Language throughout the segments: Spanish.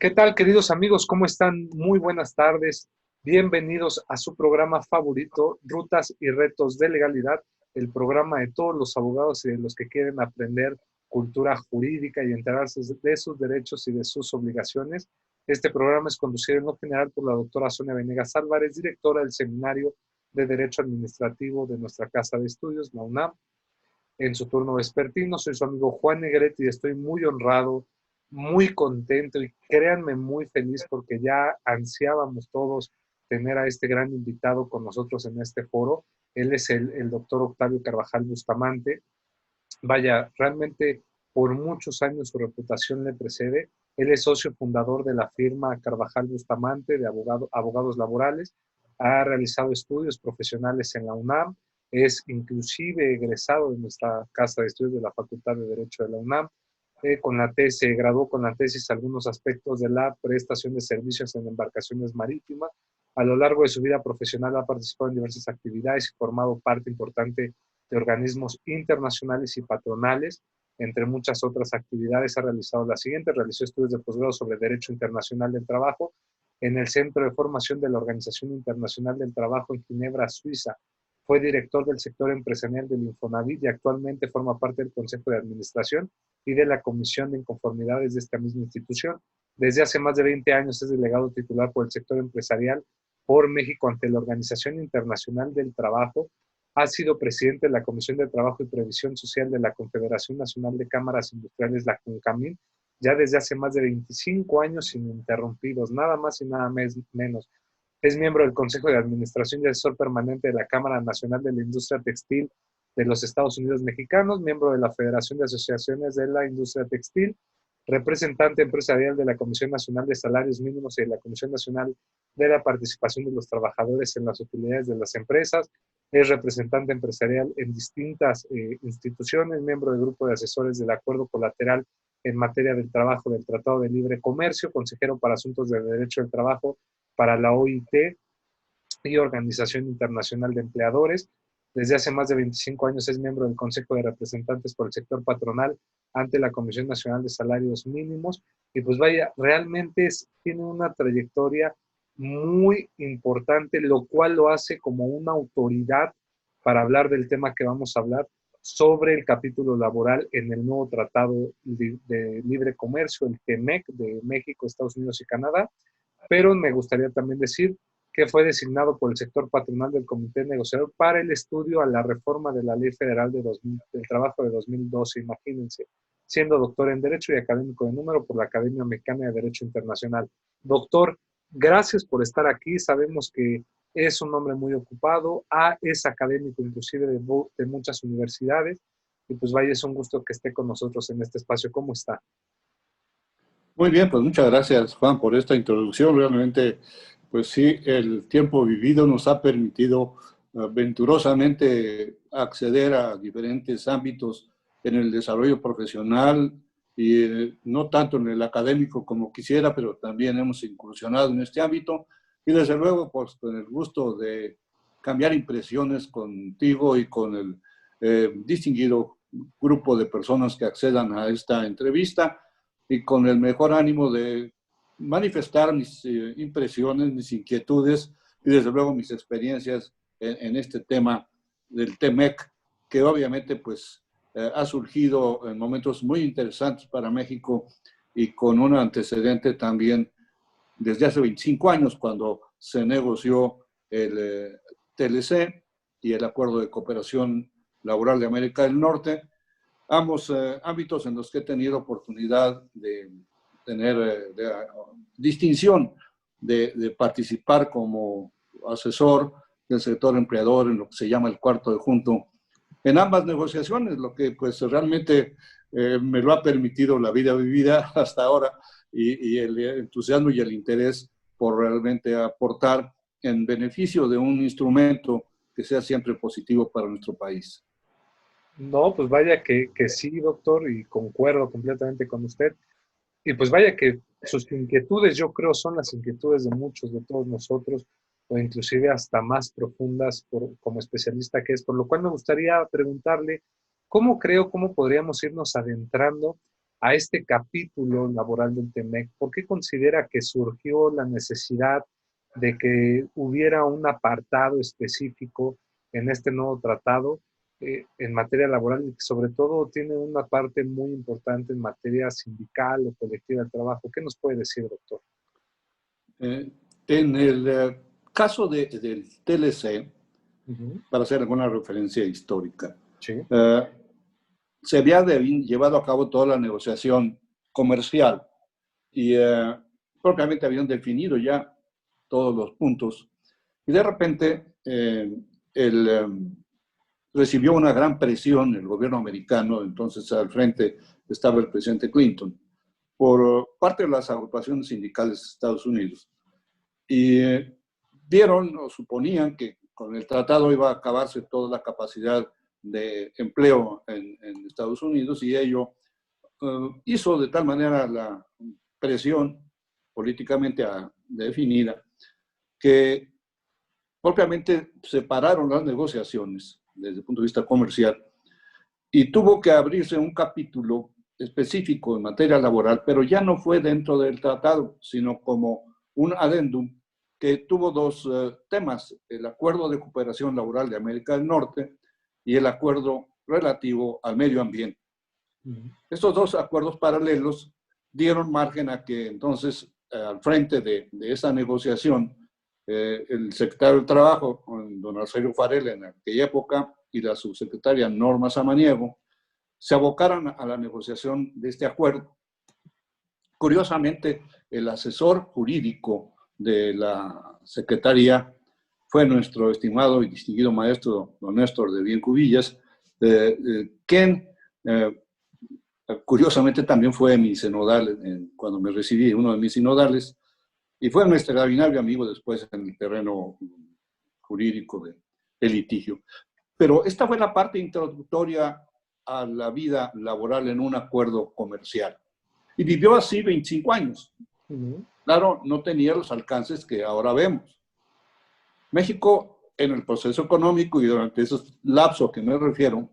¿Qué tal, queridos amigos? ¿Cómo están? Muy buenas tardes. Bienvenidos a su programa favorito, Rutas y Retos de Legalidad, el programa de todos los abogados y de los que quieren aprender cultura jurídica y enterarse de sus derechos y de sus obligaciones. Este programa es conducido en lo general por la doctora Sonia Venegas Álvarez, directora del Seminario de Derecho Administrativo de nuestra Casa de Estudios, la UNAM. En su turno vespertino. Soy su amigo Juan Negrete y estoy muy honrado, muy contento y créanme muy feliz porque ya ansiábamos todos tener a este gran invitado con nosotros en este foro. Él es el doctor Octavio Carvajal Bustamante. Vaya, realmente por muchos años su reputación le precede. Él es socio fundador de la firma Carvajal Bustamante de abogados laborales. Ha realizado estudios profesionales en la UNAM. Es inclusive egresado de nuestra casa de estudios de la Facultad de Derecho de la UNAM. Con la tesis, graduó con la tesis algunos aspectos de la prestación de servicios en embarcaciones marítimas. A lo largo de su vida profesional ha participado en diversas actividades y formado parte importante de organismos internacionales y patronales. Entre muchas otras actividades ha realizado las siguientes. Realizó estudios de posgrado sobre Derecho Internacional del Trabajo en el Centro de Formación de la Organización Internacional del Trabajo en Ginebra, Suiza. Fue director del sector empresarial del Infonavit y actualmente forma parte del Consejo de Administración y de la Comisión de Inconformidades de esta misma institución. Desde hace más de 20 años es delegado titular por el sector empresarial por México ante la Organización Internacional del Trabajo. Ha sido presidente de la Comisión de Trabajo y Previsión Social de la Confederación Nacional de Cámaras Industriales, la CONCAMIN, ya desde hace más de 25 años ininterrumpidos, nada más y nada menos. Es miembro del Consejo de Administración y asesor permanente de la Cámara Nacional de la Industria Textil de los Estados Unidos Mexicanos, miembro de la Federación de Asociaciones de la Industria Textil, representante empresarial de la Comisión Nacional de Salarios Mínimos y de la Comisión Nacional de la Participación de los Trabajadores en las Utilidades de las Empresas. Es representante empresarial en distintas instituciones, miembro del grupo de asesores del Acuerdo Colateral en materia del trabajo del Tratado de Libre Comercio, consejero para asuntos de derecho del trabajo para la OIT y Organización Internacional de Empleadores. Desde hace más de 25 años es miembro del Consejo de Representantes por el Sector Patronal ante la Comisión Nacional de Salarios Mínimos. Y pues vaya, realmente tiene una trayectoria muy importante, lo cual lo hace como una autoridad para hablar del tema que vamos a hablar sobre el capítulo laboral en el nuevo Tratado de Libre Comercio, el TEMEC de México, Estados Unidos y Canadá. Pero me gustaría también decir que fue designado por el sector patronal del Comité Negociador para el estudio a la reforma de la Ley Federal del Trabajo de 2012, imagínense, siendo doctor en Derecho y académico de número por la Academia Mexicana de Derecho Internacional. Doctor, gracias por estar aquí. Sabemos que es un hombre muy ocupado, es académico inclusive de muchas universidades, y pues vaya, es un gusto que esté con nosotros en este espacio. ¿Cómo está? Muy bien, pues muchas gracias, Juan, por esta introducción. Realmente, pues sí, el tiempo vivido nos ha permitido venturosamente acceder a diferentes ámbitos en el desarrollo profesional y no tanto en el académico como quisiera, pero también hemos incursionado en este ámbito y desde luego, pues con el gusto de cambiar impresiones contigo y con el distinguido grupo de personas que accedan a esta entrevista y con el mejor ánimo de manifestar mis impresiones, mis inquietudes y desde luego mis experiencias en este tema del TEMEC, que obviamente pues ha surgido en momentos muy interesantes para México y con un antecedente también desde hace 25 años cuando se negoció el TLC y el Acuerdo de Cooperación Laboral de América del Norte, ambos ámbitos en los que he tenido oportunidad de tener distinción de participar como asesor del sector empleador en lo que se llama el cuarto de junto en ambas negociaciones, lo que pues realmente me lo ha permitido la vida vivida hasta ahora y el entusiasmo y el interés por realmente aportar en beneficio de un instrumento que sea siempre positivo para nuestro país. No, pues vaya que sí, doctor, y concuerdo completamente con usted. Y pues vaya que sus inquietudes, yo creo, son las inquietudes de muchos, de todos nosotros, o inclusive hasta más profundas como especialista que es. Por lo cual me gustaría preguntarle, ¿cómo creo, cómo podríamos irnos adentrando a este capítulo laboral del TEMEC? ¿Por qué considera que surgió la necesidad de que hubiera un apartado específico en este nuevo tratado en materia laboral y que sobre todo tiene una parte muy importante en materia sindical o colectiva del trabajo? ¿Qué nos puede decir, doctor? En el caso del TLC, para hacer alguna referencia histórica, Sí. Se había llevado a cabo toda la negociación comercial y propiamente habían definido ya todos los puntos. Y de repente recibió una gran presión el gobierno americano, entonces al frente estaba el presidente Clinton, por parte de las agrupaciones sindicales de Estados Unidos. Y vieron o suponían que con el tratado iba a acabarse toda la capacidad de empleo en Estados Unidos, y ello hizo de tal manera la presión políticamente definida que propiamente separaron las negociaciones desde el punto de vista comercial y tuvo que abrirse un capítulo específico en materia laboral, pero ya no fue dentro del tratado, sino como un adendum que tuvo dos temas: el Acuerdo de Cooperación Laboral de América del Norte y el acuerdo relativo al medio ambiente. Estos dos acuerdos paralelos dieron margen a que entonces, al frente de esa negociación, el secretario del Trabajo, don Arcelio Farell en aquella época, y la subsecretaria Norma Samaniego, se abocaran a la negociación de este acuerdo. Curiosamente, el asesor jurídico de la Secretaría fue nuestro estimado y distinguido maestro, don Néstor de Bien Cubillas, quien curiosamente también fue mi sinodal cuando me recibí, uno de mis sinodales, y fue un extraordinario amigo después en el terreno jurídico del litigio. Pero esta fue la parte introductoria a la vida laboral en un acuerdo comercial. Y vivió así 25 años. Claro, no tenía los alcances que ahora vemos. México, en el proceso económico y durante esos lapsos que me refiero,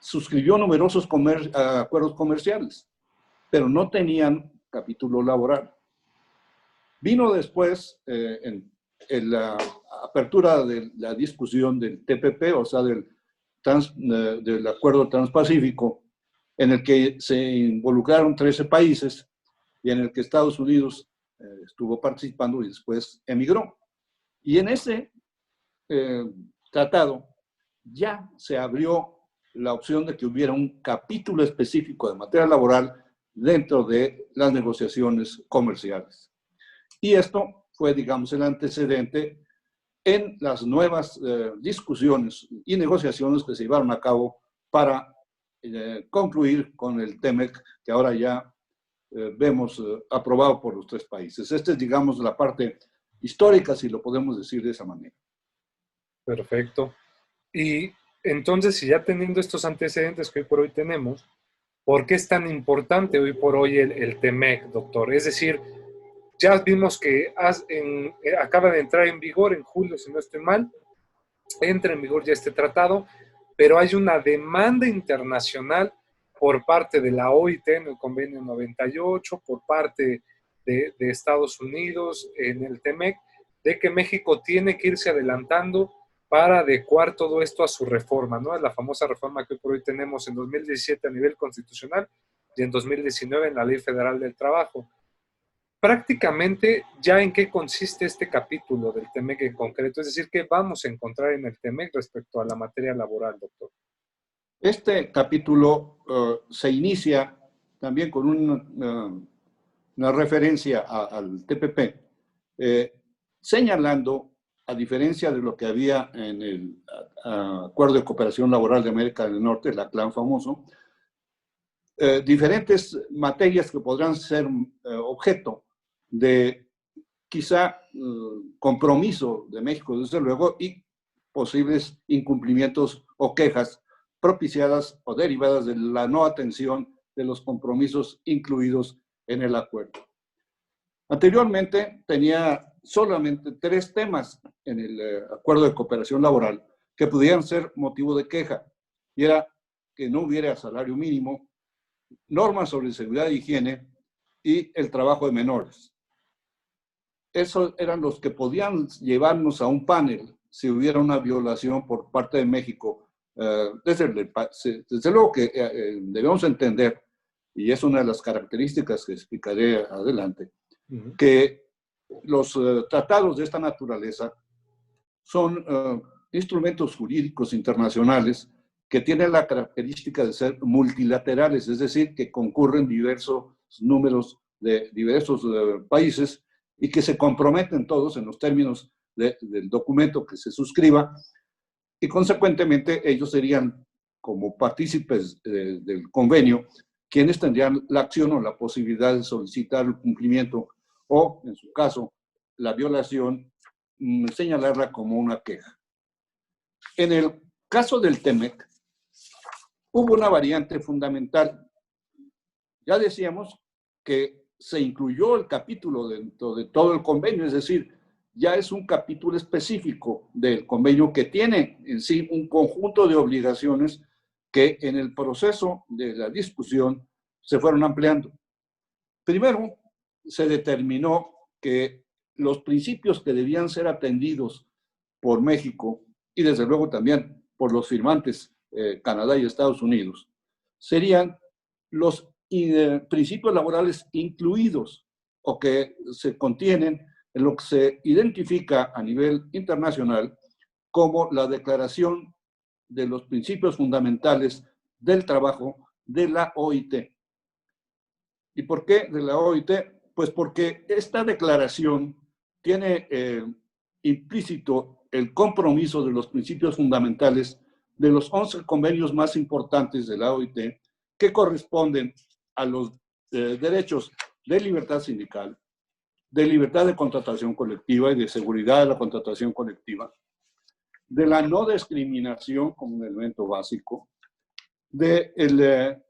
suscribió numerosos acuerdos comerciales, pero no tenían capítulo laboral. Vino después, en la apertura de la discusión del TPP, o sea, del Acuerdo Transpacífico, en el que se involucraron 13 países y en el que Estados Unidos estuvo participando y después emigró. Y en ese tratado ya se abrió la opción de que hubiera un capítulo específico de materia laboral dentro de las negociaciones comerciales. Y esto fue, digamos, el antecedente en las nuevas discusiones y negociaciones que se llevaron a cabo para concluir con el TEMEC, que ahora ya vemos aprobado por los 3 países. Esta es, digamos, la parte histórica, si lo podemos decir de esa manera. Perfecto. Y entonces, si ya teniendo estos antecedentes que hoy por hoy tenemos, ¿por qué es tan importante hoy por hoy el TEMEC, doctor? Es decir, ya vimos que acaba de entrar en vigor en julio, si no estoy mal, entra en vigor ya este tratado, pero hay una demanda internacional por parte de la OIT en el convenio 98, por parte de Estados Unidos en el TEMEC, de que México tiene que irse adelantando para adecuar todo esto a su reforma, ¿no? La famosa reforma que hoy por hoy tenemos en 2017 a nivel constitucional y en 2019 en la Ley Federal del Trabajo. Prácticamente, ¿ya en qué consiste este capítulo del TEMEC en concreto? Es decir, ¿qué vamos a encontrar en el TEMEC respecto a la materia laboral, doctor? Este capítulo se inicia también con una referencia al TPP, señalando, a diferencia de lo que había en el Acuerdo de Cooperación Laboral de América del Norte, el ACLAN famoso, diferentes materias que podrán ser objeto de quizá compromiso de México, desde luego, y posibles incumplimientos o quejas propiciadas o derivadas de la no atención de los compromisos incluidos en el acuerdo. Anteriormente tenía solamente 3 temas en el acuerdo de cooperación laboral que pudieran ser motivo de queja, y era que no hubiera salario mínimo, normas sobre seguridad e higiene y el trabajo de menores. Esos eran los que podían llevarnos a un panel si hubiera una violación por parte de México. Desde luego que debemos entender, y es una de las características que explicaré adelante, que los tratados de esta naturaleza son instrumentos jurídicos internacionales que tienen la característica de ser multilaterales, es decir, que concurren diversos números de diversos países y que se comprometen todos en los términos del documento que se suscriba, y consecuentemente ellos serían, como partícipes del convenio, quienes tendrían la acción o la posibilidad de solicitar el cumplimiento o, en su caso, la violación, señalarla como una queja. En el caso del TEMEC, hubo una variante fundamental. Ya decíamos que se incluyó el capítulo dentro de todo el convenio, es decir, ya es un capítulo específico del convenio que tiene en sí un conjunto de obligaciones que en el proceso de la discusión se fueron ampliando. Primero, se determinó que los principios que debían ser atendidos por México y desde luego también por los firmantes Canadá y Estados Unidos serían los principios laborales incluidos o que se contienen en lo que se identifica a nivel internacional como la Declaración de los Principios Fundamentales del Trabajo de la OIT. ¿Y por qué de la OIT? Pues porque esta declaración tiene implícito el compromiso de los principios fundamentales de los 11 convenios más importantes de la OIT que corresponden a los derechos de libertad sindical, de libertad de contratación colectiva y de seguridad de la contratación colectiva, de la no discriminación como un elemento básico, del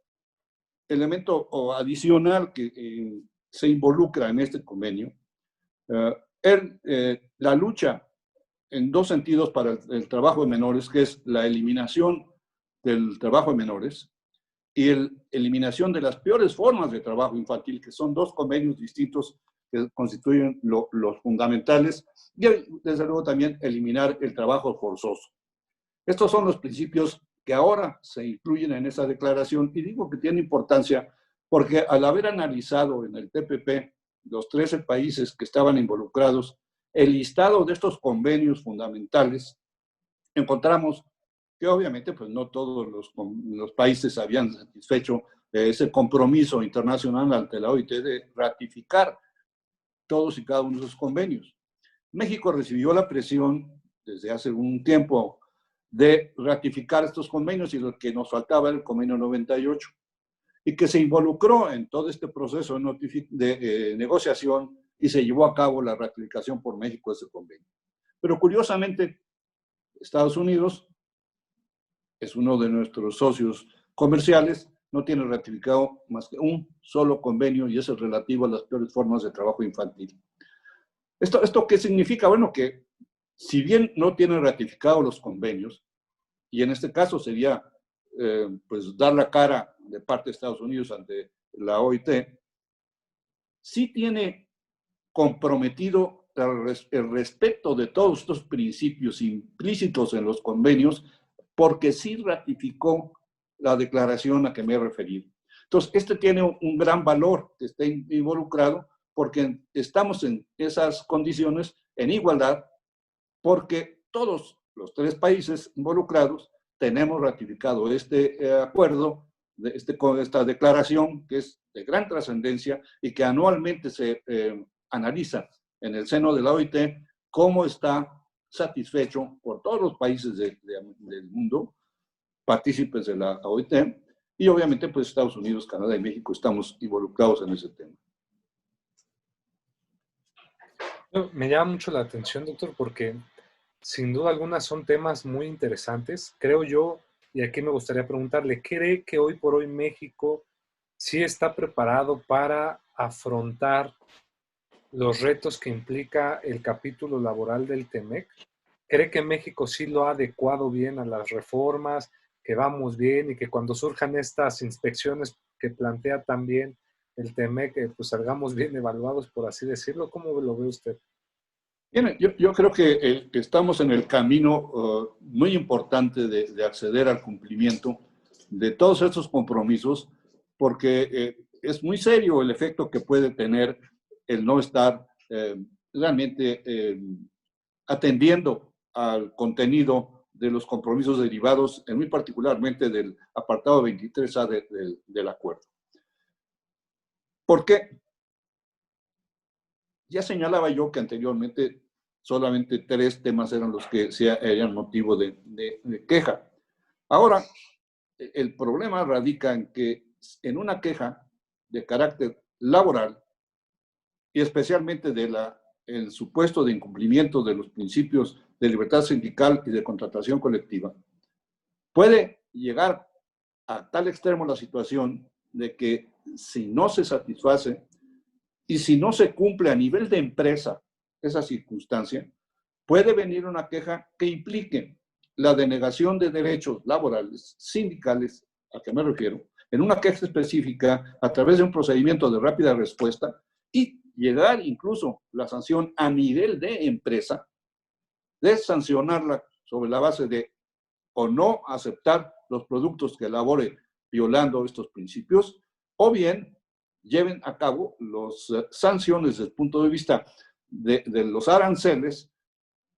elemento adicional que se involucra en este convenio, la lucha en dos sentidos para el trabajo de menores, que es la eliminación del trabajo de menores y la eliminación de las peores formas de trabajo infantil, que son dos convenios distintos que constituyen los fundamentales, y desde luego también eliminar el trabajo forzoso. Estos son los principios que ahora se incluyen en esa declaración, y digo que tiene importancia porque al haber analizado en el TPP los 13 países que estaban involucrados, el listado de estos convenios fundamentales, encontramos que obviamente pues no todos los países habían satisfecho ese compromiso internacional ante la OIT de ratificar todos y cada uno de esos convenios. México recibió la presión desde hace un tiempo de ratificar estos convenios, y lo que nos faltaba era el convenio 98, y que se involucró en todo este proceso de negociación y se llevó a cabo la ratificación por México de ese convenio. Pero curiosamente, Estados Unidos es uno de nuestros socios comerciales, no tiene ratificado más que un solo convenio, y es el relativo a las peores formas de trabajo infantil. ¿Esto qué significa? Bueno, que si bien no tiene ratificado los convenios, y en este caso sería pues dar la cara de parte de Estados Unidos ante la OIT, sí tiene comprometido el respeto de todos estos principios implícitos en los convenios, porque sí ratificó la declaración a que me he referido. Entonces, este tiene un gran valor que esté involucrado, porque estamos en esas condiciones en igualdad, porque todos los 3 países involucrados tenemos ratificado este acuerdo, esta declaración que es de gran trascendencia y que anualmente se analiza en el seno de la OIT cómo está satisfecho por todos los países del mundo, partícipes de la OIT, y obviamente pues Estados Unidos, Canadá y México estamos involucrados en ese tema. Me llama mucho la atención, doctor, porque sin duda alguna son temas muy interesantes, creo yo, y aquí me gustaría preguntarle, ¿cree que hoy por hoy México sí está preparado para afrontar los retos que implica el capítulo laboral del TEMEC? ¿Cree que México sí lo ha adecuado bien a las reformas, que vamos bien y que cuando surjan estas inspecciones que plantea también el TEMEC, que pues salgamos bien evaluados, por así decirlo. ¿Cómo lo ve usted? Bien, yo creo que estamos en el camino muy importante de acceder al cumplimiento de todos estos compromisos, porque es muy serio el efecto que puede tener el no estar realmente atendiendo al contenido de los compromisos derivados, muy particularmente del apartado 23A del acuerdo. ¿Por qué? Ya señalaba yo que anteriormente solamente 3 temas eran los que eran motivo de queja. Ahora, el problema radica en que en una queja de carácter laboral y especialmente el supuesto de incumplimiento de los principios de libertad sindical y de contratación colectiva, puede llegar a tal extremo la situación de que si no se satisface y si no se cumple a nivel de empresa esa circunstancia, puede venir una queja que implique la denegación de derechos laborales, sindicales, a qué me refiero, en una queja específica a través de un procedimiento de rápida respuesta y llegar incluso la sanción a nivel de empresa, de sancionarla sobre la base de o no aceptar los productos que elabore violando estos principios, o bien lleven a cabo las sanciones desde el punto de vista de los aranceles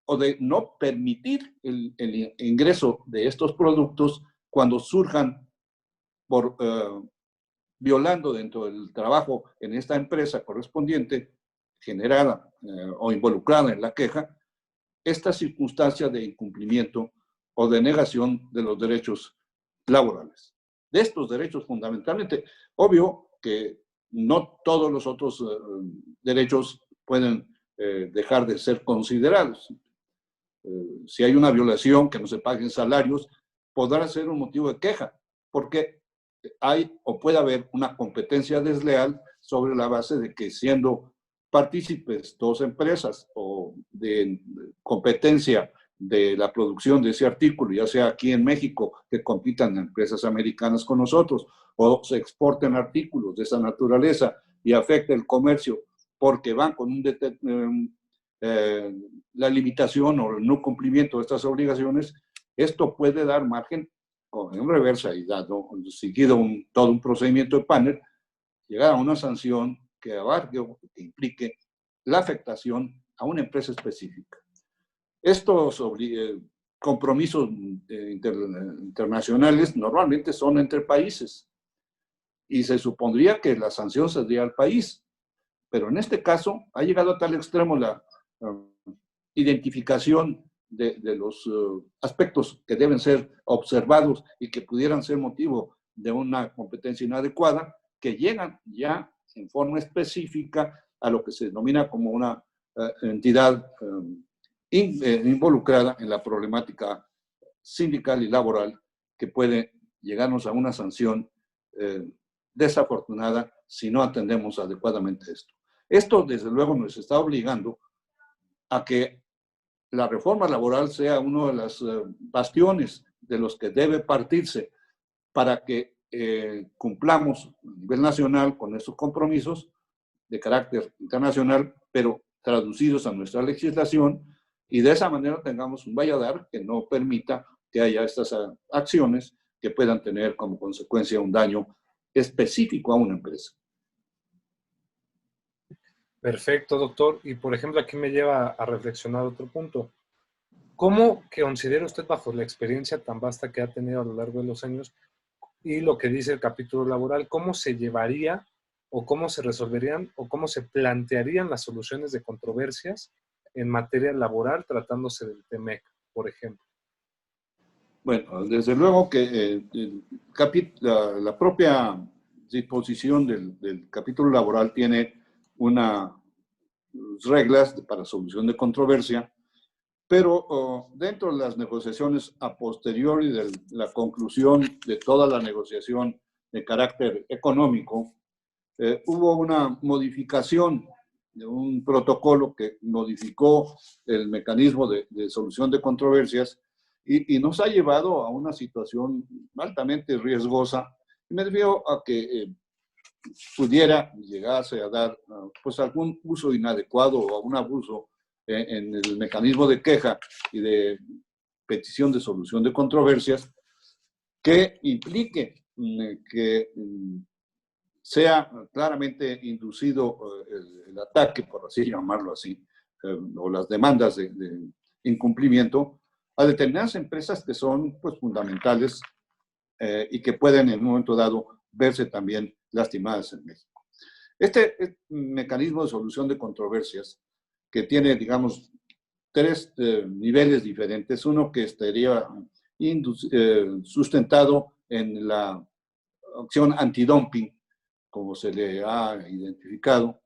o de no permitir el ingreso de estos productos cuando surjan por violando dentro del trabajo en esta empresa correspondiente, generada o involucrada en la queja, esta circunstancia de incumplimiento o de negación de los derechos laborales. De estos derechos fundamentalmente, obvio que no todos los otros derechos pueden dejar de ser considerados. Si hay una violación, que no se paguen salarios, podrá ser un motivo de queja, porque hay o puede haber una competencia desleal sobre la base de que siendo partícipes dos empresas o de competencia de la producción de ese artículo, ya sea aquí en México, que compitan empresas americanas con nosotros, o se exporten artículos de esa naturaleza y afecta el comercio porque van con la limitación o el no cumplimiento de estas obligaciones, esto puede dar margen, en reversa y dado seguido todo un procedimiento de panel, llegar a una sanción que abarque o que implique la afectación a una empresa específica. Estos compromisos internacionales normalmente son entre países y se supondría que la sanción sería al país, pero en este caso ha llegado a tal extremo la identificación de los aspectos que deben ser observados y que pudieran ser motivo de una competencia inadecuada, que llegan ya en forma específica a lo que se denomina como una entidad involucrada en la problemática sindical y laboral, que puede llegarnos a una sanción desafortunada si no atendemos adecuadamente esto. Esto, desde luego, nos está obligando a que la reforma laboral sea uno de los bastiones de los que debe partirse para que cumplamos a nivel nacional con estos compromisos de carácter internacional, pero traducidos a nuestra legislación, y de esa manera tengamos un valladar que no permita que haya estas acciones que puedan tener como consecuencia un daño específico a una empresa. Perfecto, doctor. Y por ejemplo, aquí me lleva a reflexionar otro punto. ¿Cómo que considera usted, bajo la experiencia tan vasta que ha tenido a lo largo de los años y lo que dice el capítulo laboral, cómo se llevaría o cómo se resolverían o cómo se plantearían las soluciones de controversias en materia laboral tratándose del TEMEC, por ejemplo? Bueno, desde luego que la propia disposición del capítulo laboral tiene unas reglas para solución de controversia, pero dentro de las negociaciones a posteriori de la conclusión de toda la negociación de carácter económico, hubo una modificación de un protocolo que modificó el mecanismo de solución de controversias y nos ha llevado a una situación altamente riesgosa Me refiero a que pudiera llegarse a dar pues algún uso inadecuado o algún abuso en el mecanismo de queja y de petición de solución de controversias que implique que sea claramente inducido el ataque, por así llamarlo así, o las demandas de incumplimiento a determinadas empresas que son pues, fundamentales y que pueden en un momento dado verse también lastimadas en México. Este mecanismo de solución de controversias, que tiene, digamos, tres niveles diferentes, uno que estaría sustentado en la acción antidumping, como se le ha identificado,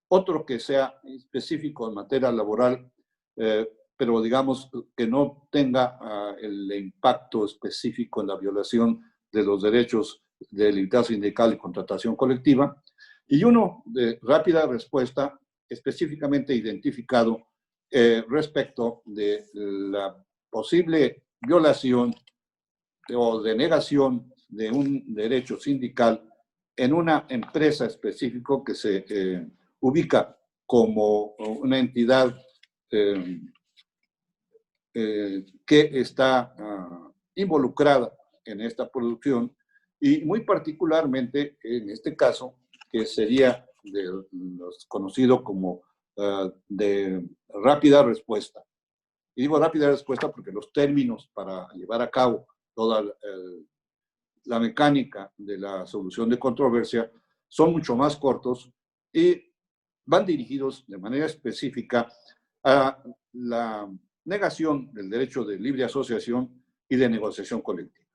otro que sea específico en materia laboral, pero digamos que no tenga el impacto específico en la violación de los derechos de libertad sindical y contratación colectiva, y uno de rápida respuesta específicamente identificado respecto de la posible violación o denegación de un derecho sindical en una empresa específica que se ubica como una entidad que está involucrada en esta producción y muy particularmente en este caso que sería conocido como de rápida respuesta. Y digo rápida respuesta porque los términos para llevar a cabo toda la mecánica de la solución de controversia son mucho más cortos y van dirigidos de manera específica a la negación del derecho de libre asociación y de negociación colectiva.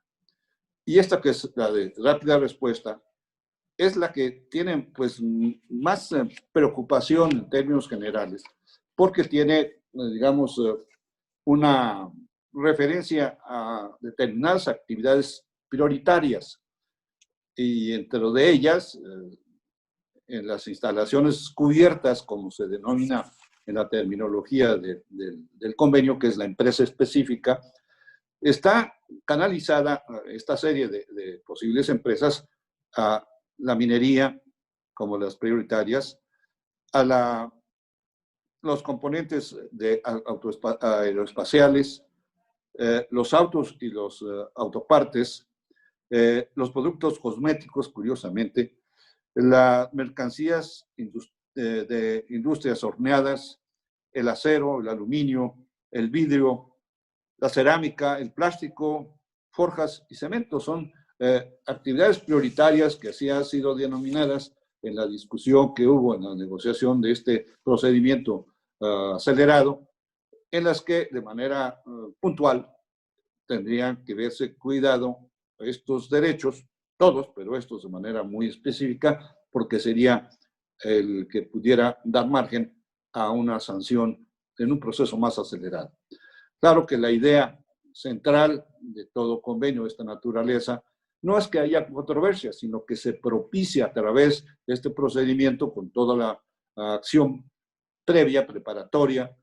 Y esta que es la de rápida respuesta es la que tiene pues más preocupación en términos generales porque tiene, digamos, una referencia a determinadas actividades prioritarias y dentro de ellas, en las instalaciones cubiertas, como se denomina en la terminología del convenio, que es la empresa específica, está canalizada esta serie de posibles empresas a la minería como las prioritarias, a los componentes de aeroespaciales, los autos y los autopartes, los productos cosméticos, curiosamente, las mercancías de industrias horneadas, el acero, el aluminio, el vidrio, la cerámica, el plástico, forjas y cemento. Son actividades prioritarias que así han sido denominadas en la discusión que hubo en la negociación de este procedimiento acelerado, en las que de manera puntual tendrían que verse cuidado estos derechos, todos, pero estos de manera muy específica, porque sería el que pudiera dar margen a una sanción en un proceso más acelerado. Claro que la idea central de todo convenio de esta naturaleza no es que haya controversia, sino que se propicie a través de este procedimiento con toda la acción previa, preparatoria,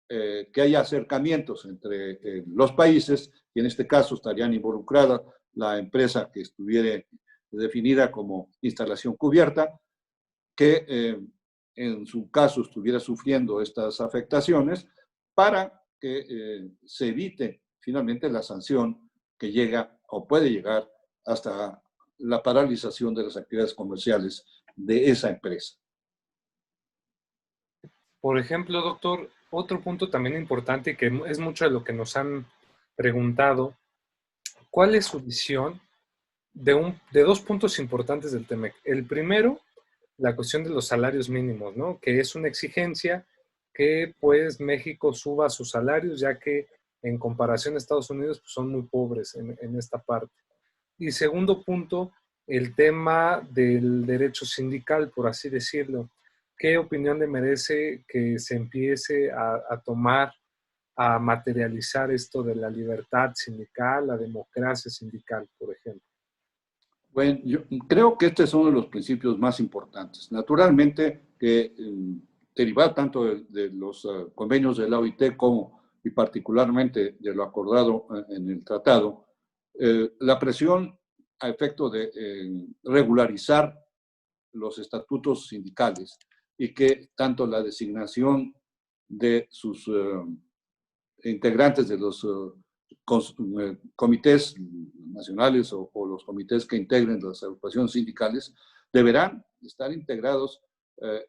que haya acercamientos entre los países, y en este caso estarían involucradas la empresa que estuviera definida como instalación cubierta, que en su caso estuviera sufriendo estas afectaciones, para que se evite finalmente la sanción que llega o puede llegar hasta la paralización de las actividades comerciales de esa empresa. Por ejemplo, doctor, otro punto también importante y que es mucho de lo que nos han preguntado, ¿cuál es su visión de dos puntos importantes del TEMEC? El primero, la cuestión de los salarios mínimos, ¿no? Que es una exigencia que pues México suba sus salarios, ya que en comparación a Estados Unidos pues, son muy pobres en esta parte. Y segundo punto, el tema del derecho sindical, por así decirlo. ¿Qué opinión le merece que se empiece a tomar, a materializar esto de la libertad sindical, la democracia sindical, por ejemplo? Bueno, yo creo que este es uno de los principios más importantes. Naturalmente, que derivado tanto de los convenios de la OIT como y particularmente de lo acordado en el tratado, la presión a efecto de regularizar los estatutos sindicales y que tanto la designación de sus integrantes de los comités nacionales o los comités que integren las agrupaciones sindicales deberán estar integrados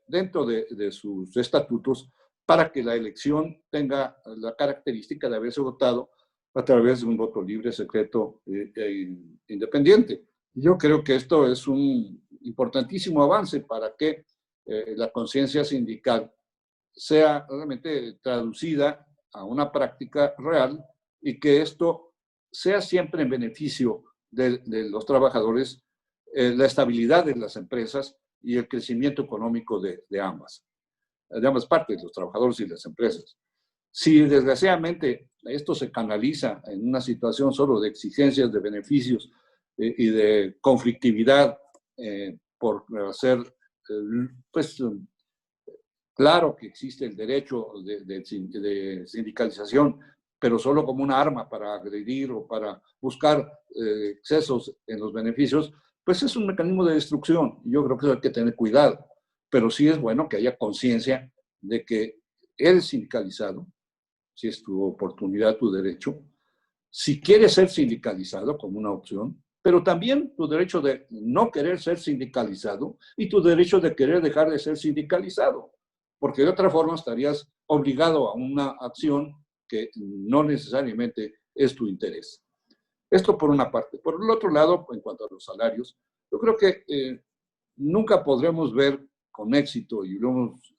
dentro de sus estatutos para que la elección tenga la característica de haberse votado a través de un voto libre, secreto e independiente. Yo creo que esto es un importantísimo avance para que la conciencia sindical sea realmente traducida a una práctica real y que esto sea siempre en beneficio de los trabajadores, la estabilidad de las empresas y el crecimiento económico de ambas partes, los trabajadores y las empresas. Si desgraciadamente esto se canaliza en una situación solo de exigencias de beneficios y de conflictividad por hacer, pues, claro que existe el derecho de sindicalización, pero solo como una arma para agredir o para buscar excesos en los beneficios, pues es un mecanismo de destrucción. Yo creo que hay que tener cuidado, pero sí es bueno que haya conciencia de que eres sindicalizado, si es tu oportunidad, tu derecho, si quieres ser sindicalizado como una opción, pero también tu derecho de no querer ser sindicalizado y tu derecho de querer dejar de ser sindicalizado, porque de otra forma estarías obligado a una acción que no necesariamente es tu interés. Esto por una parte. Por el otro lado, en cuanto a los salarios, yo creo que nunca podremos ver con éxito, y lo hemos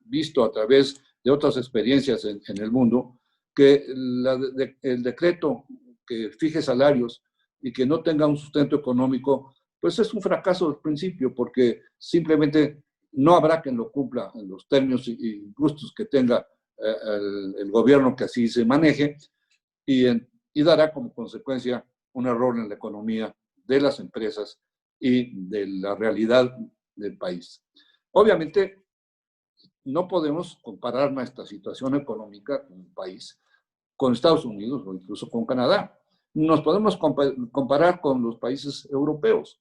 visto a través de otras experiencias en el mundo, que el decreto que fije salarios y que no tenga un sustento económico, pues es un fracaso del principio, porque simplemente no habrá quien lo cumpla en los términos y gustos que tenga el gobierno que así se maneje, y dará como consecuencia un error en la economía de las empresas y de la realidad del país. Obviamente, no podemos comparar nuestra situación económica con un país, con Estados Unidos o incluso con Canadá. Nos podemos comparar con los países europeos.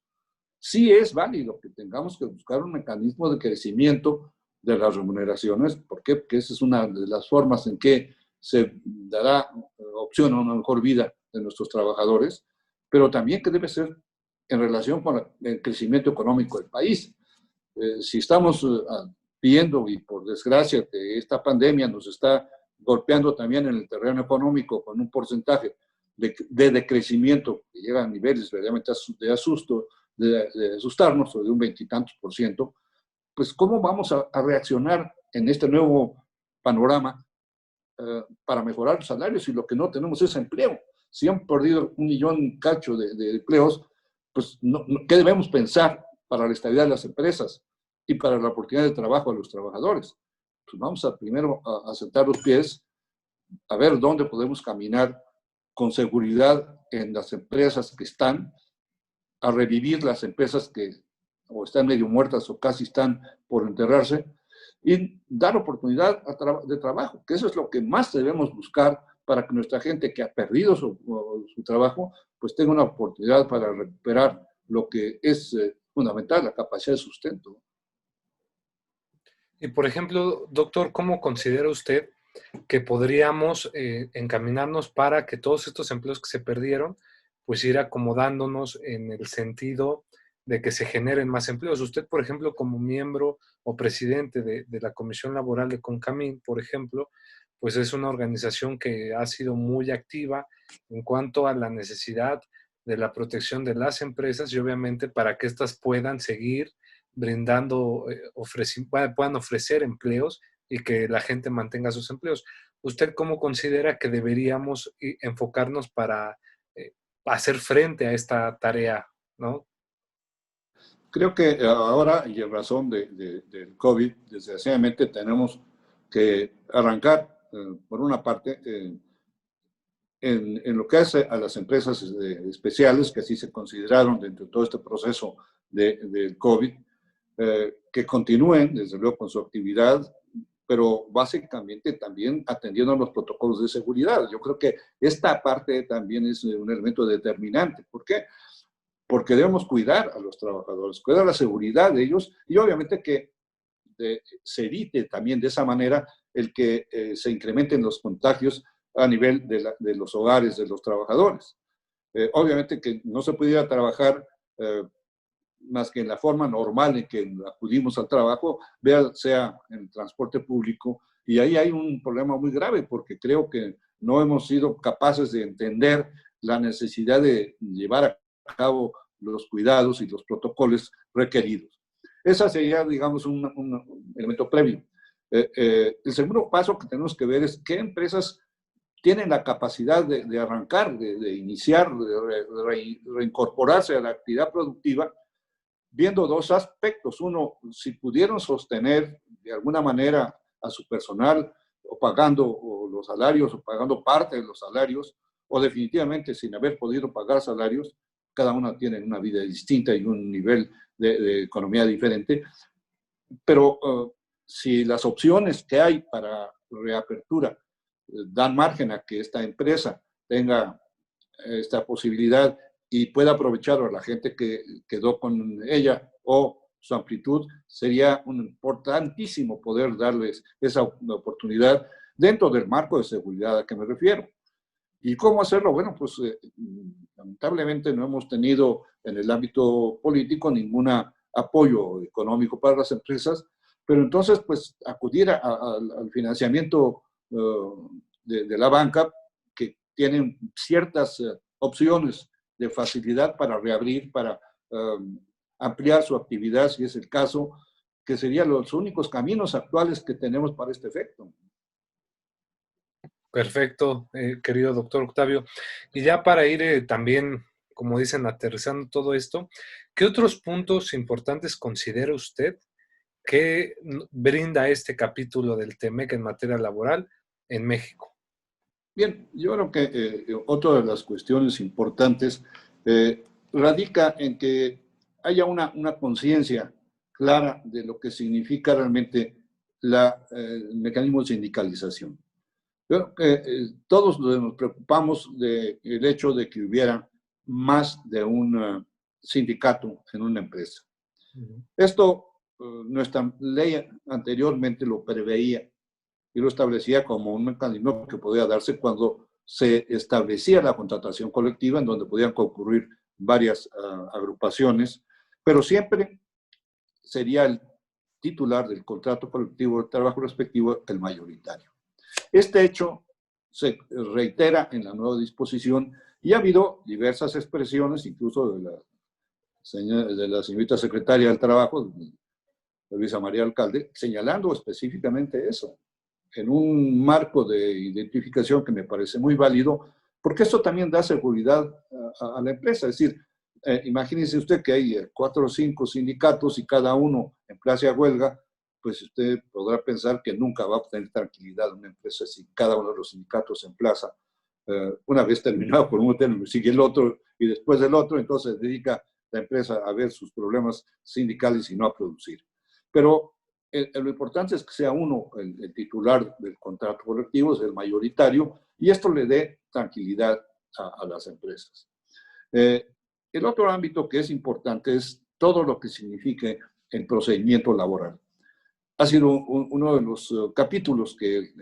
Sí es válido que tengamos que buscar un mecanismo de crecimiento de las remuneraciones. ¿Por qué? Porque esa es una de las formas en que se dará opción a una mejor vida de nuestros trabajadores, pero también que debe ser en relación con el crecimiento económico del país. Si estamos viendo, y por desgracia que esta pandemia nos está golpeando también en el terreno económico con un porcentaje de decrecimiento que llega a niveles verdaderamente de asusto, de asustarnos, o de un veintitantos por ciento, pues ¿cómo vamos a reaccionar en este nuevo panorama para mejorar los salarios si lo que no tenemos es empleo? Si han perdido 1,000,000 de empleos, pues ¿qué debemos pensar para la estabilidad de las empresas y para la oportunidad de trabajo a los trabajadores? Pues vamos a primero a sentar los pies, a ver dónde podemos caminar con seguridad en las empresas que están, a revivir las empresas que o están medio muertas o casi están por enterrarse, y dar oportunidad de trabajo, que eso es lo que más debemos buscar para que nuestra gente que ha perdido su trabajo, pues tenga una oportunidad para recuperar lo que es fundamental, la capacidad de sustento. Y por ejemplo, doctor, ¿cómo considera usted que podríamos encaminarnos para que todos estos empleos que se perdieron, pues ir acomodándonos en el sentido de que se generen más empleos? Usted, por ejemplo, como miembro o presidente de la Comisión Laboral de CONCAMIN, por ejemplo, pues es una organización que ha sido muy activa en cuanto a la necesidad de la protección de las empresas y obviamente para que éstas puedan seguir brindando, puedan ofrecer empleos y que la gente mantenga sus empleos. ¿Usted cómo considera que deberíamos enfocarnos para hacer frente a esta tarea, ¿no? Creo que ahora, y en razón del COVID, desgraciadamente tenemos que arrancar, por una parte, en lo que hace a las empresas especiales, que así se consideraron dentro de todo este proceso del COVID, que continúen, desde luego, con su actividad, pero básicamente también atendiendo a los protocolos de seguridad. Yo creo que esta parte también es un elemento determinante. ¿Por qué? porque debemos cuidar a los trabajadores, cuidar la seguridad de ellos y obviamente que se evite también de esa manera el que se incrementen los contagios a nivel de los hogares de los trabajadores. Obviamente que no se pudiera trabajar más que en la forma normal en que acudimos al trabajo, sea en el transporte público, y ahí hay un problema muy grave porque creo que no hemos sido capaces de entender la necesidad de llevar a cabo los cuidados y los protocolos requeridos. Ese sería, digamos, un elemento previo. El segundo paso que tenemos que ver es qué empresas tienen la capacidad de arrancar, de iniciar, de reincorporarse a la actividad productiva, viendo dos aspectos. Uno, si pudieron sostener de alguna manera a su personal, o pagando los salarios, o pagando parte de los salarios, o definitivamente sin haber podido pagar salarios, cada una tiene una vida distinta y un nivel de economía diferente, pero si las opciones que hay para reapertura dan margen a que esta empresa tenga esta posibilidad y pueda aprovechar a la gente que quedó con ella o su amplitud, sería un importantísimo poder darles esa oportunidad dentro del marco de seguridad a que me refiero. ¿Y cómo hacerlo? Bueno, pues lamentablemente no hemos tenido en el ámbito político ningún apoyo económico para las empresas, pero entonces pues acudir al financiamiento de la banca, que tienen ciertas opciones de facilidad para reabrir, para ampliar su actividad, si es el caso, que serían los únicos caminos actuales que tenemos para este efecto. Perfecto, querido doctor Octavio. Y ya para ir también, como dicen, aterrizando todo esto, ¿qué otros puntos importantes considera usted que brinda este capítulo del TEMEC en materia laboral en México? Bien, yo creo que otra de las cuestiones importantes radica en que haya una conciencia clara de lo que significa realmente el mecanismo de sindicalización. Yo creo que todos nos preocupamos del hecho de que hubiera más de un sindicato en una empresa. Esto, nuestra ley anteriormente lo preveía y lo establecía como un mecanismo que podía darse cuando se establecía la contratación colectiva, en donde podían concurrir varias agrupaciones, pero siempre sería el titular del contrato colectivo de trabajo respectivo el mayoritario. Este hecho se reitera en la nueva disposición y ha habido diversas expresiones, incluso de la señorita secretaria del Trabajo, Luisa María Alcalde, señalando específicamente eso, en un marco de identificación que me parece muy válido, porque esto también da seguridad a la empresa. Es decir, imagínese usted que hay 4 o 5 sindicatos y cada uno en clase a huelga, pues usted podrá pensar que nunca va a obtener tranquilidad en una empresa si cada uno de los sindicatos en plaza, una vez terminado por uno, sigue el otro y después del otro, entonces se dedica la empresa a ver sus problemas sindicales y no a producir. Pero lo importante es que sea uno el titular del contrato colectivo, es el mayoritario, y esto le dé tranquilidad a las empresas. El otro ámbito que es importante es todo lo que signifique el procedimiento laboral. Ha sido uno de los capítulos que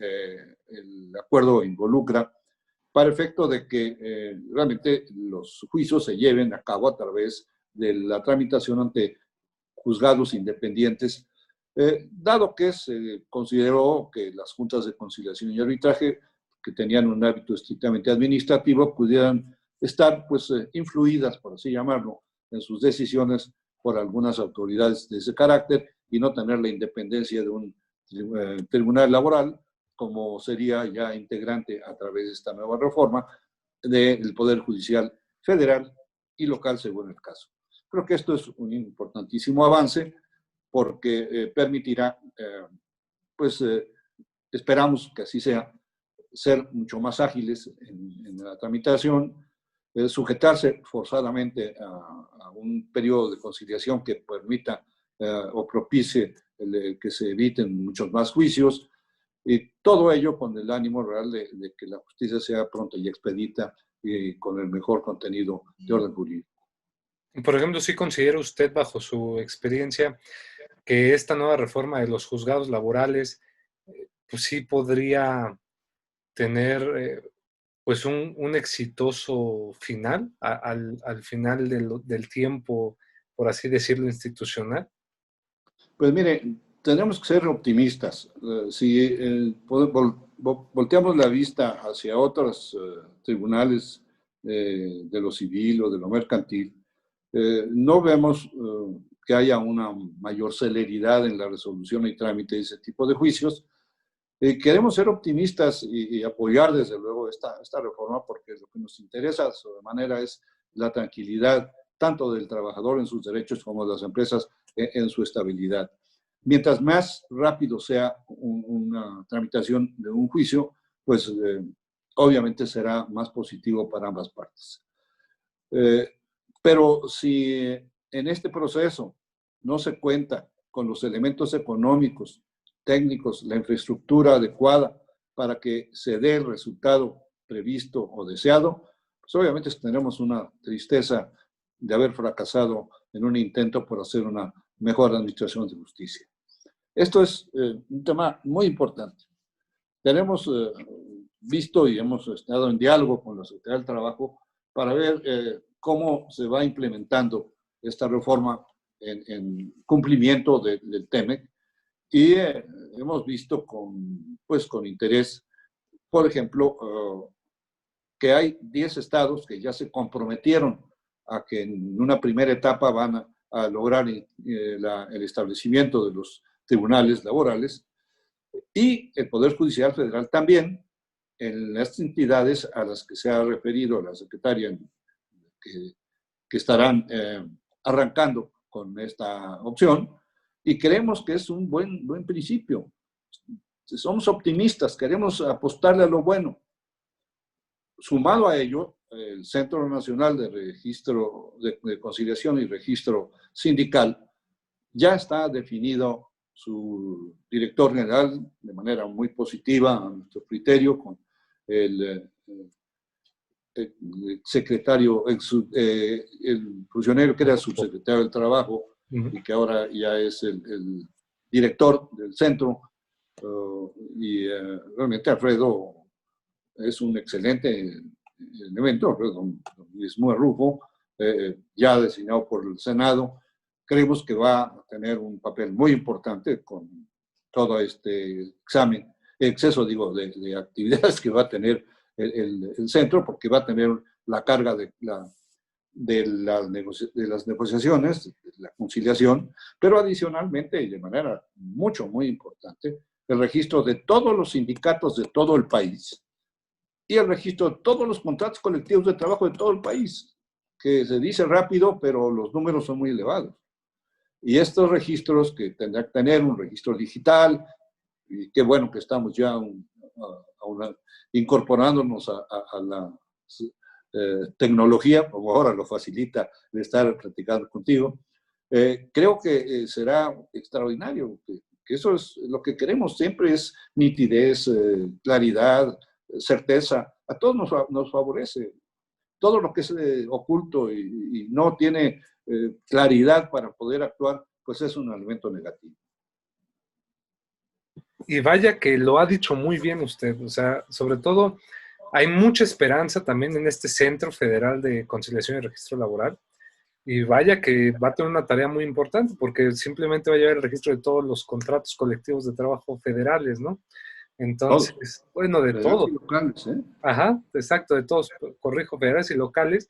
el acuerdo involucra para efecto de que realmente los juicios se lleven a cabo a través de la tramitación ante juzgados independientes, dado que se consideró que las juntas de conciliación y arbitraje, que tenían un hábito estrictamente administrativo, pudieran estar pues, influidas, por así llamarlo, en sus decisiones por algunas autoridades de ese carácter y no tener la independencia de un tribunal laboral, como sería ya integrante a través de esta nueva reforma del Poder Judicial Federal y local, según el caso. Creo que esto es un importantísimo avance porque permitirá, pues esperamos que así sea, ser mucho más ágiles en la tramitación, sujetarse forzadamente a un periodo de conciliación que permita o propicie que se eviten muchos más juicios, y todo ello con el ánimo real de que la justicia sea pronta y expedita y con el mejor contenido de orden jurídico. Por ejemplo, ¿sí considera usted, bajo su experiencia, que esta nueva reforma de los juzgados laborales, pues sí podría tener pues un exitoso final al final del tiempo, por así decirlo, institucional? Pues mire, tenemos que ser optimistas. Si volteamos la vista hacia otros tribunales de lo civil o de lo mercantil, no vemos que haya una mayor celeridad en la resolución y trámite de ese tipo de juicios. Queremos ser optimistas y apoyar desde luego esta reforma porque lo que nos interesa de manera es la tranquilidad tanto del trabajador en sus derechos como de las empresas en su estabilidad. Mientras más rápido sea una tramitación de un juicio, pues obviamente será más positivo para ambas partes. Eh, pero si en este proceso no se cuenta con los elementos económicos, técnicos, la infraestructura adecuada para que se dé el resultado previsto o deseado, pues obviamente tendremos una tristeza de haber fracasado en un intento por hacer una mejor administración de justicia. Esto es un tema muy importante. Tenemos visto y hemos estado en diálogo con la Secretaría del Trabajo para ver cómo se va implementando esta reforma en cumplimiento del TEMEC y hemos visto pues, con interés, por ejemplo, que hay 10 estados que ya se comprometieron a que en una primera etapa van a lograr el establecimiento de los tribunales laborales y el Poder Judicial Federal también, en las entidades a las que se ha referido la secretaria, que estarán arrancando con esta opción, y creemos que es un buen principio. Somos optimistas, queremos apostarle a lo bueno. Sumado a ello, el Centro Nacional de Registro de Conciliación y Registro Sindical ya está definido su director general de manera muy positiva a nuestro criterio, con el secretario, el funcionario que era subsecretario del Trabajo y que ahora ya es el director del centro. Y realmente Alfredo es un excelente elemento, Alfredo Luis Rufo, ya designado por el Senado. Creemos que va a tener un papel muy importante con todo este exceso, digo, de actividades que va a tener el centro, porque va a tener la carga de las negociaciones, de la conciliación, pero adicionalmente y de manera muy importante, el registro de todos los sindicatos de todo el país y el registro de todos los contratos colectivos de trabajo de todo el país, que se dice rápido, pero los números son muy elevados. Y estos registros que tendrá que tener un registro digital, y qué bueno que estamos ya incorporándonos a la tecnología, como ahora lo facilita de estar platicando contigo, creo que será extraordinario, que eso es lo que queremos, siempre es nitidez, claridad, certeza, a todos nos favorece. Todo lo que es oculto y no tiene claridad para poder actuar, pues es un elemento negativo. Y vaya que lo ha dicho muy bien usted, o sea, sobre todo hay mucha esperanza también en este Centro Federal de Conciliación y Registro Laboral. Y vaya que va a tener una tarea muy importante porque simplemente va a llevar el registro de todos los contratos colectivos de trabajo federales, ¿no? Entonces, bueno, de Federales todo. y locales, ¿eh? Ajá, exacto, de todos, corrijo, federales y locales.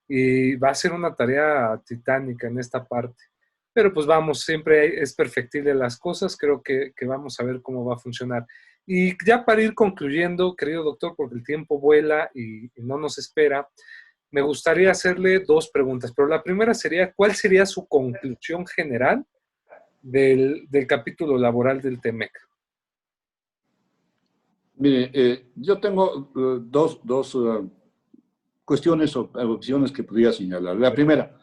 Y va a ser una tarea titánica en esta parte. Pero pues vamos, siempre es perfectible las cosas, creo que vamos a ver cómo va a funcionar. Y ya para ir concluyendo, querido doctor, porque el tiempo vuela y no nos espera, me gustaría hacerle dos preguntas, pero la primera sería, ¿cuál sería su conclusión general del capítulo laboral del TEMEC? Mire, yo tengo dos cuestiones o opciones que podría señalar. La primera,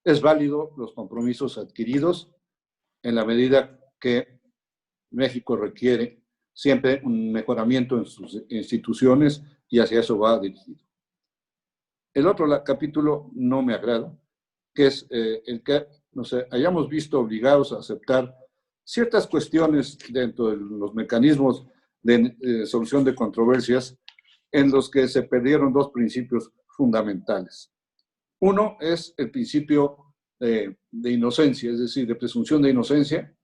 es válido los compromisos adquiridos en la medida que México requiere siempre un mejoramiento en sus instituciones y hacia eso va dirigido. El otro capítulo no me agrada, que es el que nos hayamos visto obligados a aceptar ciertas cuestiones dentro de los mecanismos de solución de controversias en los que se perdieron dos principios fundamentales. Uno es el principio de inocencia, es decir, de presunción de inocencia,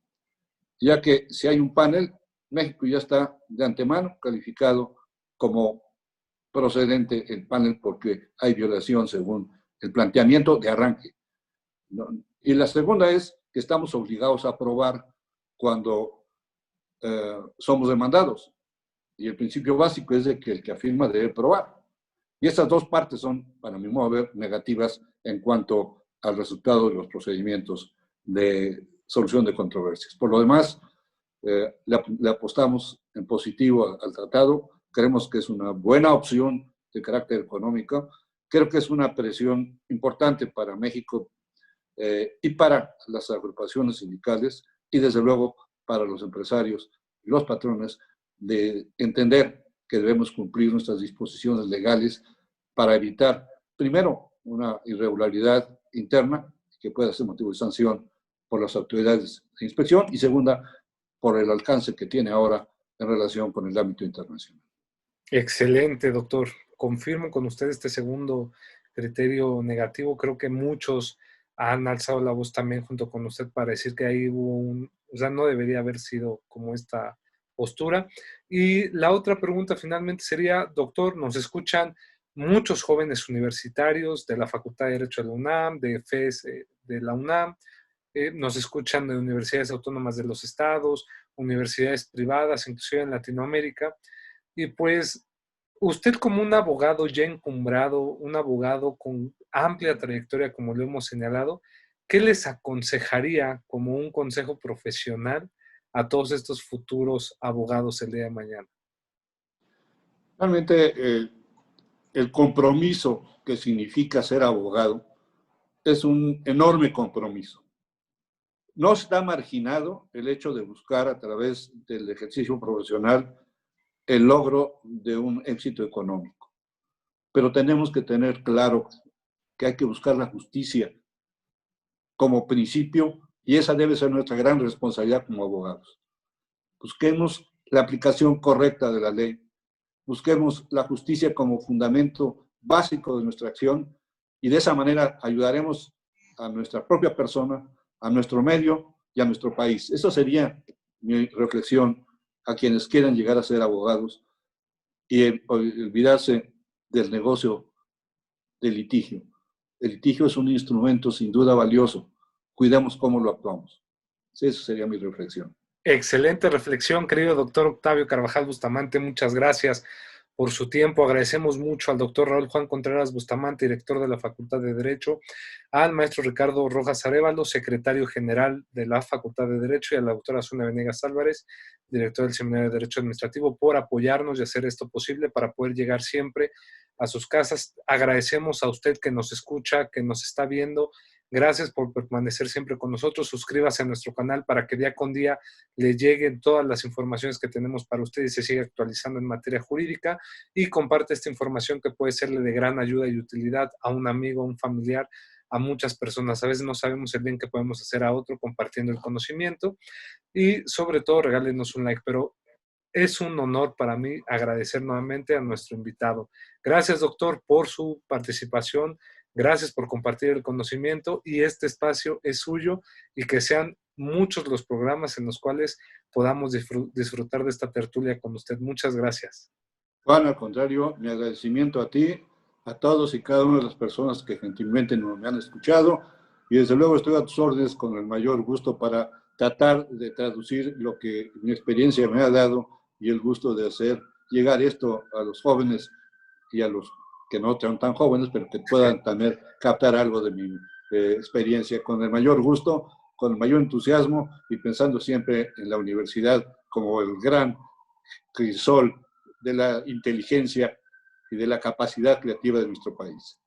ya que si hay un panel, México ya está de antemano calificado como procedente el panel porque hay violación según el planteamiento de arranque, ¿no? Y la segunda es que estamos obligados a aprobar cuando somos demandados. Y el principio básico es de que el que afirma debe probar. Y estas dos partes son, para mi modo de ver, negativas en cuanto al resultado de los procedimientos de solución de controversias. Por lo demás, le apostamos en positivo al tratado. Creemos que es una buena opción de carácter económico. Creo que es una presión importante para México y para las agrupaciones sindicales y desde luego para los empresarios y los patrones de entender que debemos cumplir nuestras disposiciones legales para evitar, primero, una irregularidad interna que pueda ser motivo de sanción por las autoridades de inspección y segunda, por el alcance que tiene ahora en relación con el ámbito internacional. Excelente, doctor. Confirmo con usted este segundo criterio negativo. Creo que muchos han alzado la voz también junto con usted para decir que ahí hubo o sea, no debería haber sido como esta postura. Y la otra pregunta finalmente sería, doctor, nos escuchan muchos jóvenes universitarios de la Facultad de Derecho de la UNAM, de FES de la UNAM, nos escuchan de universidades autónomas de los estados, universidades privadas, inclusive en Latinoamérica. Y pues usted como un abogado ya encumbrado, un abogado con amplia trayectoria, como lo hemos señalado, ¿qué les aconsejaría como un consejo profesional a todos estos futuros abogados el día de mañana? Realmente el compromiso que significa ser abogado es un enorme compromiso. No está marginado el hecho de buscar a través del ejercicio profesional el logro de un éxito económico. Pero tenemos que tener claro que hay que buscar la justicia como principio y esa debe ser nuestra gran responsabilidad como abogados. Busquemos la aplicación correcta de la ley, busquemos la justicia como fundamento básico de nuestra acción y de esa manera ayudaremos a nuestra propia persona, a nuestro medio y a nuestro país. Esa sería mi reflexión a quienes quieran llegar a ser abogados y olvidarse del negocio del litigio. El litigio es un instrumento sin duda valioso. Cuidemos cómo lo actuamos. Esa sería mi reflexión. Excelente reflexión, querido doctor Octavio Carvajal Bustamante. Muchas gracias por su tiempo. Agradecemos mucho al doctor Raúl Juan Contreras Bustamante, director de la Facultad de Derecho, al maestro Ricardo Rojas Arévalo, secretario general de la Facultad de Derecho, y a la doctora Zuna Venegas Álvarez, director del Seminario de Derecho Administrativo, por apoyarnos y hacer esto posible para poder llegar siempre a sus casas. Agradecemos a usted que nos escucha, que nos está viendo. Gracias por permanecer siempre con nosotros. Suscríbase a nuestro canal para que día con día le lleguen todas las informaciones que tenemos para usted y se siga actualizando en materia jurídica. Y comparte esta información que puede serle de gran ayuda y utilidad a un amigo, a un familiar, a muchas personas. A veces no sabemos el bien que podemos hacer a otro compartiendo el conocimiento. Y sobre todo, regálenos un like. Pero es un honor para mí agradecer nuevamente a nuestro invitado. Gracias, doctor, por su participación. Gracias por compartir el conocimiento y este espacio es suyo y que sean muchos los programas en los cuales podamos disfrutar de esta tertulia con usted. Muchas gracias. Juan, al contrario, mi agradecimiento a ti, a todos y cada una de las personas que gentilmente me han escuchado y desde luego estoy a tus órdenes con el mayor gusto para tratar de traducir lo que mi experiencia me ha dado y el gusto de hacer llegar esto a los jóvenes y a los que no sean tan jóvenes, pero que puedan también captar algo de mi experiencia con el mayor gusto, con el mayor entusiasmo y pensando siempre en la universidad como el gran crisol de la inteligencia y de la capacidad creativa de nuestro país.